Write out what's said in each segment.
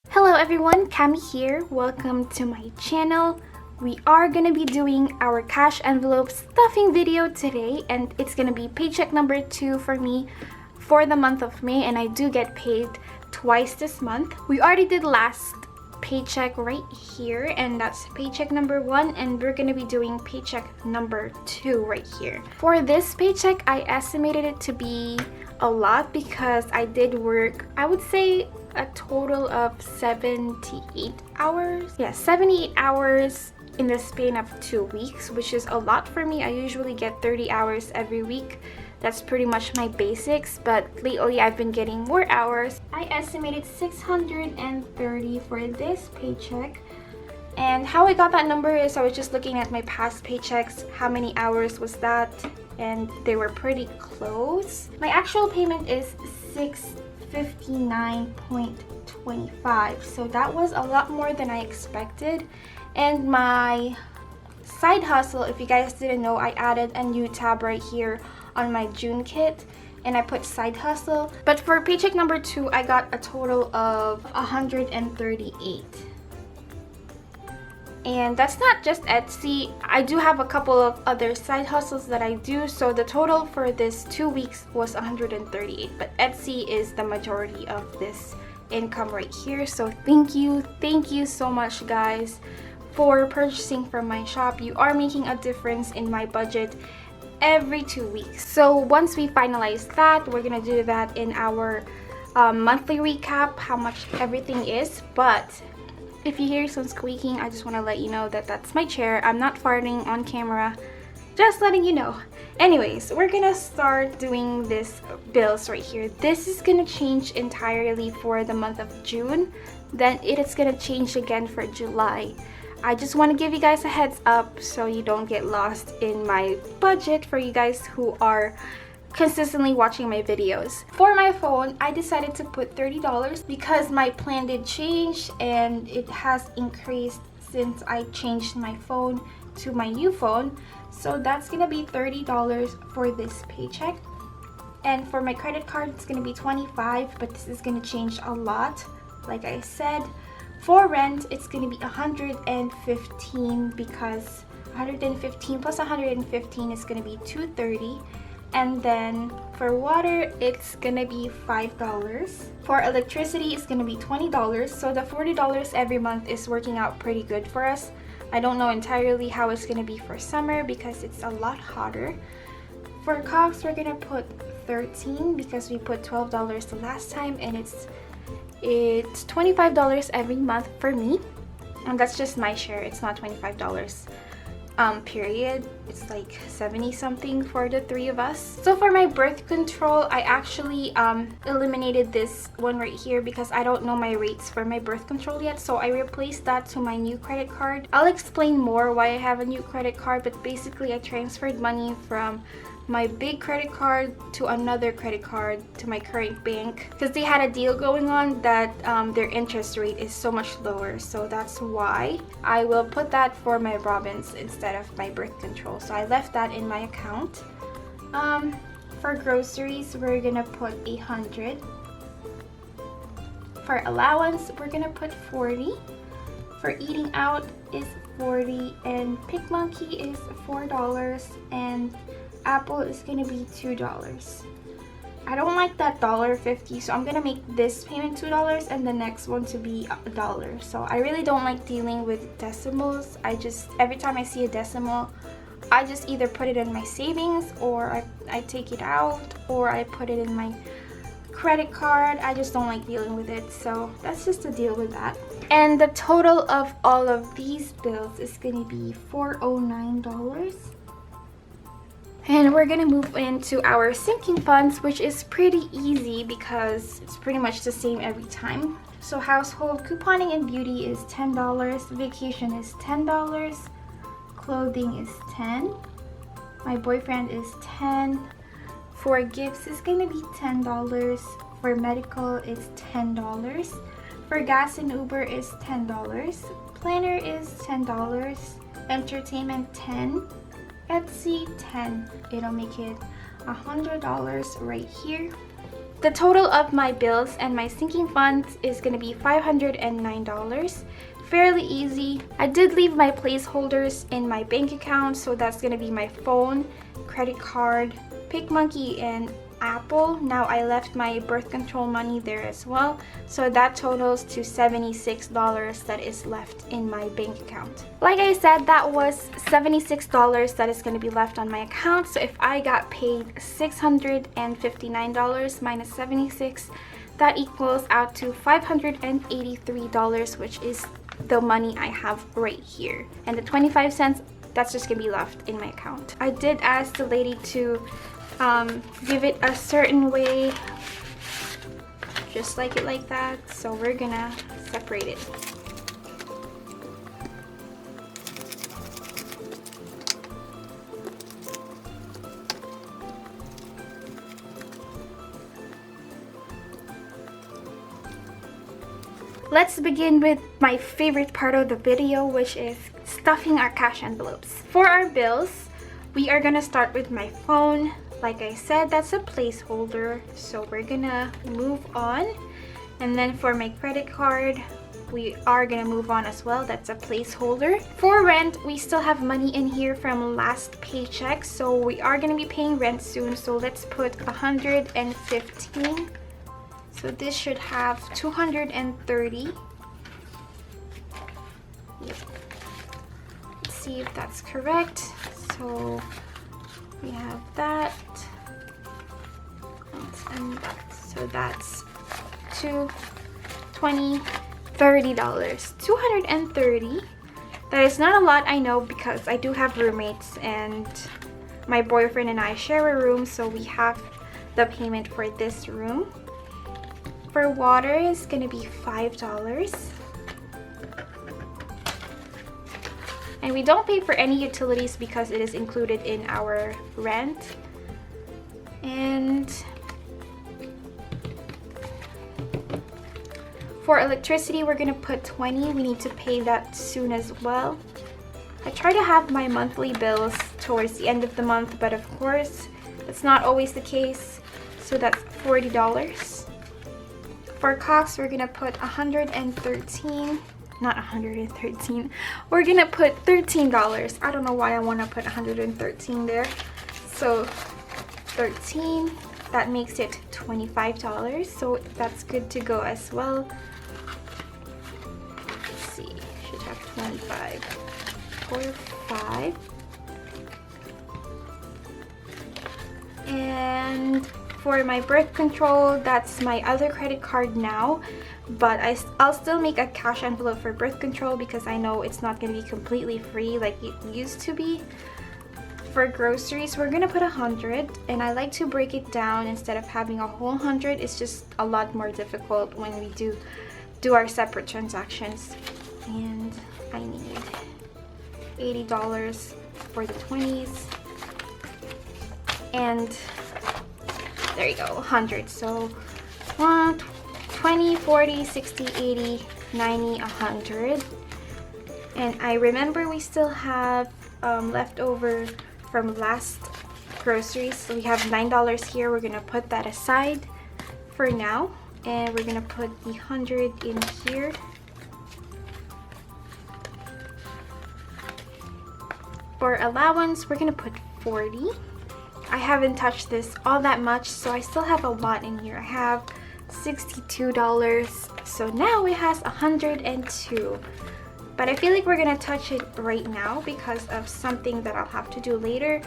Hello everyone, Cami here. Welcome to my channel. We are gonna be doing our cash envelope stuffing video today, and it's gonna be paycheck number 2 for me for the month of May, and I do get paid twice this month. We already did last paycheck right here, and that's paycheck number 1, and we're gonna be doing paycheck number 2 right here. For this paycheck, I estimated it to be a lot because I did work, I would say, a total of 78 hours. Yeah, 78 hours in the span of 2 weeks, which is a lot for me. I usually get 30 hours every week. That's pretty much my basics, but lately I've been getting more hours. I estimated 630 for this paycheck. And how I got that number is I was just looking at my past paychecks, how many hours was that, and they were pretty close. My actual payment is $659.25, so that was a lot more than I expected. And my side hustle, if you guys didn't know, I added a new tab right here on my June kit, and I put side hustle. But for paycheck number 2, I got a total of 138. And that's not just Etsy. I do have a couple of other side hustles that I do, so the total for this 2 weeks was 138, but Etsy is the majority of this income right here. So thank you so much, guys, for purchasing from my shop. You are making a difference in my budget every 2 weeks. So once we finalize that, we're gonna do that in our monthly recap, how much everything is. But if you hear some squeaking, I just want to let you know that that's my chair. I'm not farting on camera, just letting you know. Anyways, we're gonna start doing this bills right here. This is gonna change entirely for the month of June, then it is gonna change again for July. I just want to give you guys a heads up so you don't get lost in my budget, for you guys who are consistently watching my videos. For my phone, I decided to put $30 because my plan did change and it has increased since I changed my phone to my new phone. So that's gonna be $30 for this paycheck. And for my credit card, it's gonna be $25, but this is gonna change a lot. Like I said, for rent, it's gonna be $115 because 115 plus 115 is gonna be $230. And then for water, it's gonna be $5. For electricity, it's gonna be $20. So the $40 every month is working out pretty good for us. I don't know entirely how it's gonna be for summer because it's a lot hotter. For costs, we're gonna put 13 because we put $12 the last time, and it's $25 every month for me. And that's just my share. It's not $25. Period. It's like 70 something for the 3 of us. So for my birth control, I actually eliminated this one right here because I don't know my rates for my birth control yet, so I replaced that to my new credit card. I'll explain more why I have a new credit card, but basically I transferred money from my big credit card to another credit card to my current bank because they had a deal going on that their interest rate is so much lower. So that's why I will put that for my Robins instead of my birth control. So I left that in my account. For groceries, we're gonna put 100. For allowance, we're gonna put 40. For eating out is 40, and Pick Monkey is $4, and Apple is gonna be $2. I don't like that $1.50, so I'm gonna make this payment $2 and the next one to be $1. So I really don't like dealing with decimals. Every time I see a decimal, I just either put it in my savings, or I take it out, or I put it in my credit card. I just don't like dealing with it, so that's just the deal with that. And the total of all of these bills is gonna be $409. And we're gonna move into our sinking funds, which is pretty easy because it's pretty much the same every time. So household couponing and beauty is $10, vacation is $10, clothing is $10, my boyfriend is $10, for gifts is gonna be $10, for medical is $10, for gas and Uber is $10, planner is $10, entertainment $10, Etsy $10. It'll make it $100 right here. The total of my bills and my sinking funds is going to be $509. Fairly easy. I did leave my placeholders in my bank account, so that's going to be my phone, credit card, PicMonkey, and Apple. Now I left my birth control money there as well, so that totals to $76 that is left in my bank account. Like I said, that was $76 that is going to be left on my account. So if I got paid $659 minus 76, that equals out to $583, which is the money I have right here, and the 25 cents, that's just gonna be left in my account. I did ask the lady to give it a certain way, just like it like that, so we're gonna separate it. Let's begin with my favorite part of the video, which is stuffing our cash envelopes. For our bills, we are gonna start with my phone. Like I said, that's a placeholder, so we're gonna move on. And then for my credit card, we are gonna move on as well. That's a placeholder. For rent, we still have money in here from last paycheck, so we are gonna be paying rent soon. So let's put 115. So this should have 230. Yep. Let's see if that's correct. So we have that and that. So that's $220, $30. 230. That is not a lot, I know, because I do have roommates and my boyfriend and I share a room, so we have the payment for this room. For water is gonna be $5. And we don't pay for any utilities because it is included in our rent. And for electricity, we're gonna put 20. We need to pay that soon as well. I try to have my monthly bills towards the end of the month, but of course, that's not always the case. So that's $40. For costs, we're gonna put 113, not 113, we're gonna put $13. I don't know why I wanna put 113 there. So 13, that makes it $25, so that's good to go as well. Let's see, should have 25, 45. And for my birth control, that's my other credit card now, but I'll still make a cash envelope for birth control because I know it's not going to be completely free like it used to be. For groceries, we're going to put 100, and I like to break it down instead of having a whole 100. It's just a lot more difficult when we do our separate transactions. And I need $80 for the 20s. And there you go, 100. So 20, 40, 60, 80, 90, 100. And I remember we still have leftover from last groceries. So we have $9 here. We're gonna put that aside for now. And we're gonna put the 100 in here. For allowance, we're gonna put 40. I haven't touched this all that much, so I still have a lot in here. I have $62, so now it has 102. But I feel like we're gonna touch it right now because of something that I'll have to do later.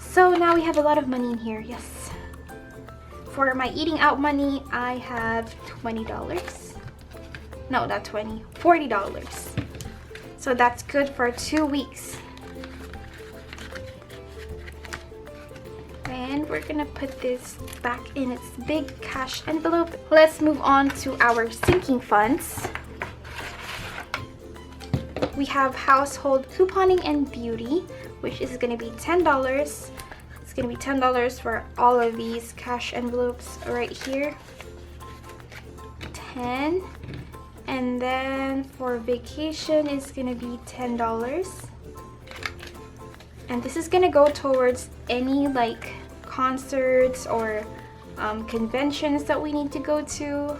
So now we have a lot of money in here, yes. For my eating out money, I have $20. No, not 20, $40. So that's good for 2 weeks. And we're gonna put this back in its big cash envelope. Let's move on to our sinking funds. We have household couponing and beauty, which is gonna be $10. It's gonna be $10 for all of these cash envelopes right here. 10. And then for vacation is gonna be $10. And this is gonna go towards any like concerts or conventions that we need to go to,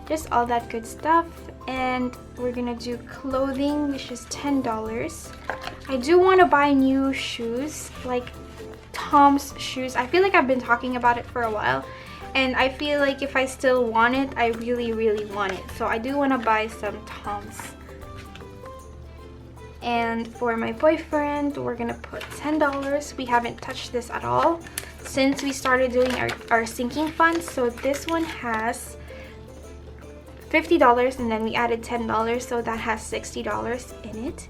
just all that good stuff. And we're gonna do clothing, which is $10. I do want to buy new shoes, like Tom's shoes. I feel like I've been talking about it for a while, and I feel like if I still want it, I really want it. So I do want to buy some Tom's. And for my boyfriend, we're gonna put $10. We haven't touched this at all since we started doing our sinking funds. So this one has $50, and then we added $10, so that has $60 in it.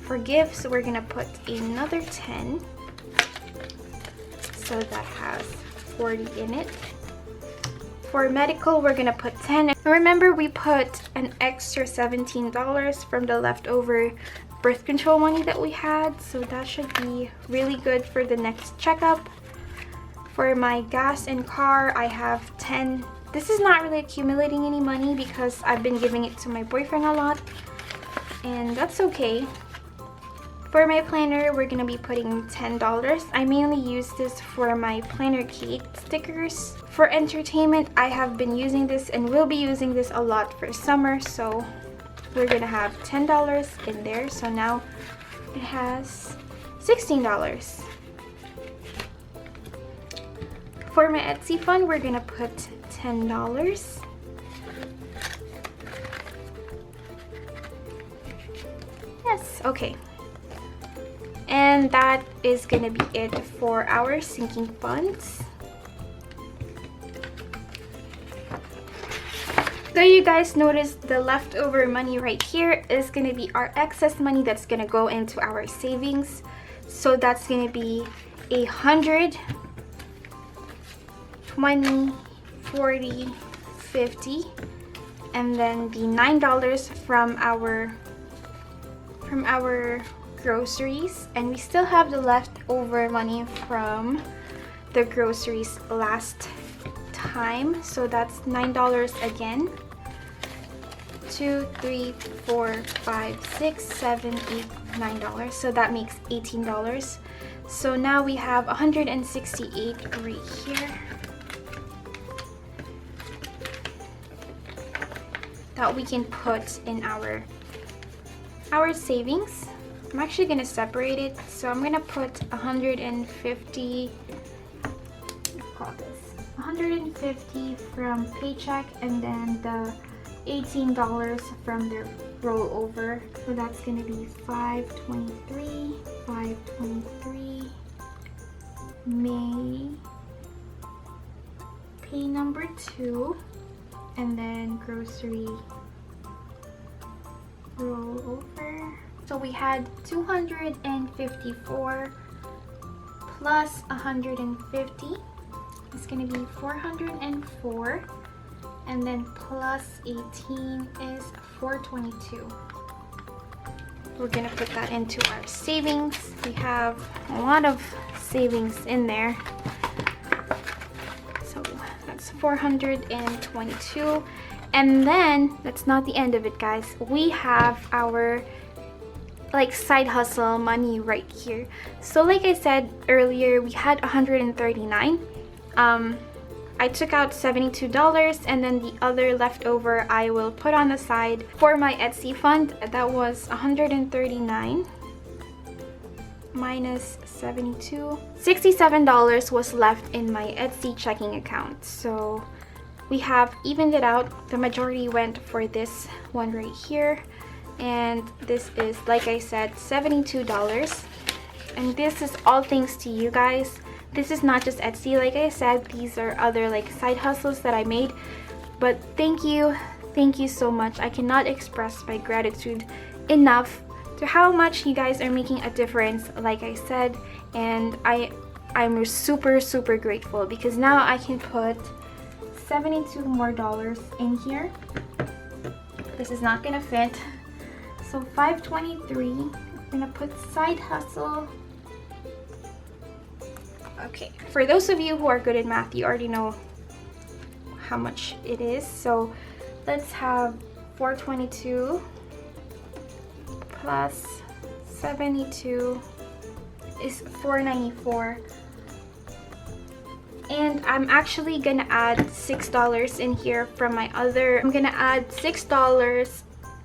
For gifts, we're gonna put another 10, so that has 40 in it. For medical, we're gonna put 10. Remember, we put an extra $17 from the leftover birth control money that we had, so that should be really good for the next checkup. For my gas and car, I have 10. This is not really accumulating any money because I've been giving it to my boyfriend a lot, and that's okay. For my planner, we're gonna be putting $10. I mainly use this for my planner cake stickers. For entertainment, I have been using this and will be using this a lot for summer, so we're gonna have $10 in there. So now it has $16. For my Etsy fund, we're gonna put $10. Yes, okay. And that is gonna be it for our sinking funds. So you guys noticed the leftover money right here is gonna be our excess money that's gonna go into our savings. So that's gonna be 100, 20, 40, 50, and then the $9 from our groceries. And we still have the leftover money from the groceries last time, so that's $9 again. 2, 3, 4, 5, 6, 7, 8, $9, so that makes $18. So now we have 168 right here that we can put in our savings. I'm actually gonna separate it, so I'm gonna put 150. Call this 150 from Paycheck, and then the $18 from their rollover. So that's gonna be 523, 523. Pay number 2, and then grocery rollover. So we had 254 plus 150. It's gonna be 404, and then plus 18 is 422. We're gonna put that into our savings. We have a lot of savings in there. So that's 422. And then that's not the end of it, guys. We have our side hustle money right here. So like I said earlier, we had 139. I took out $72, and then the other leftover I will put on the side for my Etsy fund. That was 139 minus 72. $67 was left in my Etsy checking account. So we have evened it out. The majority went for this one right here, and this is, like I said, $72. And this is all thanks to you guys. This is not just Etsy, like I said, these are other side hustles that I made. But thank you so much. I cannot express my gratitude enough to how much you guys are making a difference, like I said. And I'm super grateful, because now I can put $72 more in here. This is not gonna fit. So 523, I'm gonna put side hustle. Okay, for those of you who are good at math, you already know how much it is. So let's have 422 plus 72 is 494. And I'm actually gonna add $6 in here from my other. I'm gonna add $6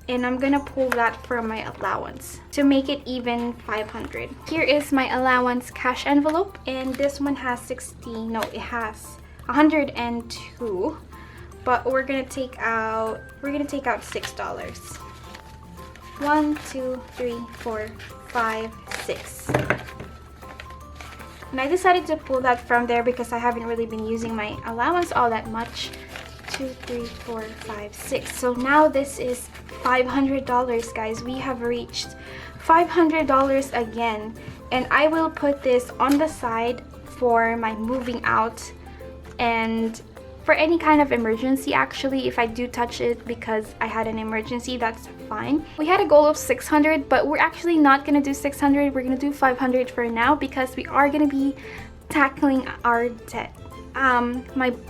and I'm gonna pull that from my allowance to make it even 500. Here is my allowance cash envelope, and this one has 102, but we're gonna take out $6. 1, 2, 3, 4, 5, 6. And I decided to pull that from there because I haven't really been using my allowance all that much. 2, 3, 4, 5, 6. So now this is $500, guys. We have reached $500 again, and I will put this on the side for my moving out and for any kind of emergency. Actually, if I do touch it because I had an emergency, that's fine. We had a goal of 600, but we're actually not gonna do 600. We're gonna do 500 for now because we are gonna be tackling our debt.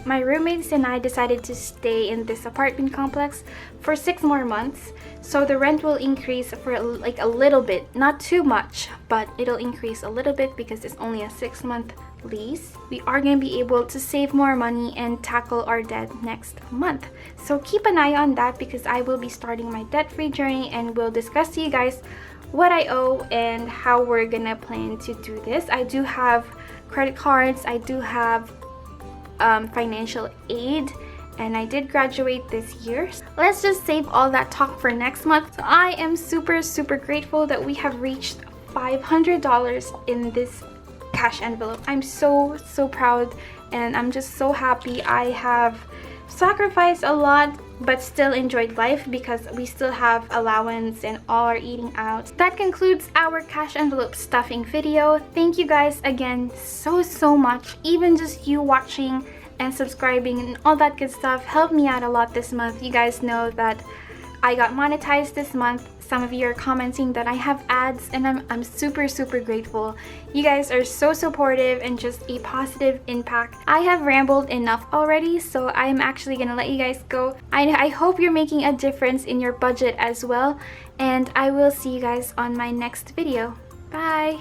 My roommates and I decided to stay in this apartment complex for 6 more months, so the rent will increase for like a little bit, not too much, but it'll increase a little bit because it's only a 6-month lease. We are going to be able to save more money and tackle our debt next month, so keep an eye on that because I will be starting my debt-free journey and will discuss to you guys what I owe and how we're gonna plan to do this. I do have credit cards, I do have financial aid, and I did graduate this year. Let's just save all that talk for next month. So I am super grateful that we have reached $500 in this cash envelope. I'm so proud, and I'm just so happy. I have sacrificed a lot but still enjoyed life because we still have allowance and all are eating out. That concludes our cash envelope stuffing video. Thank you guys again so much. Even just you watching and subscribing and all that good stuff helped me out a lot this month. You guys know that I got monetized this month. Some of you are commenting that I have ads, and I'm super grateful. You guys are so supportive and just a positive impact. I have rambled enough already, so I'm actually gonna let you guys go. I hope you're making a difference in your budget as well, and I will see you guys on my next video. Bye!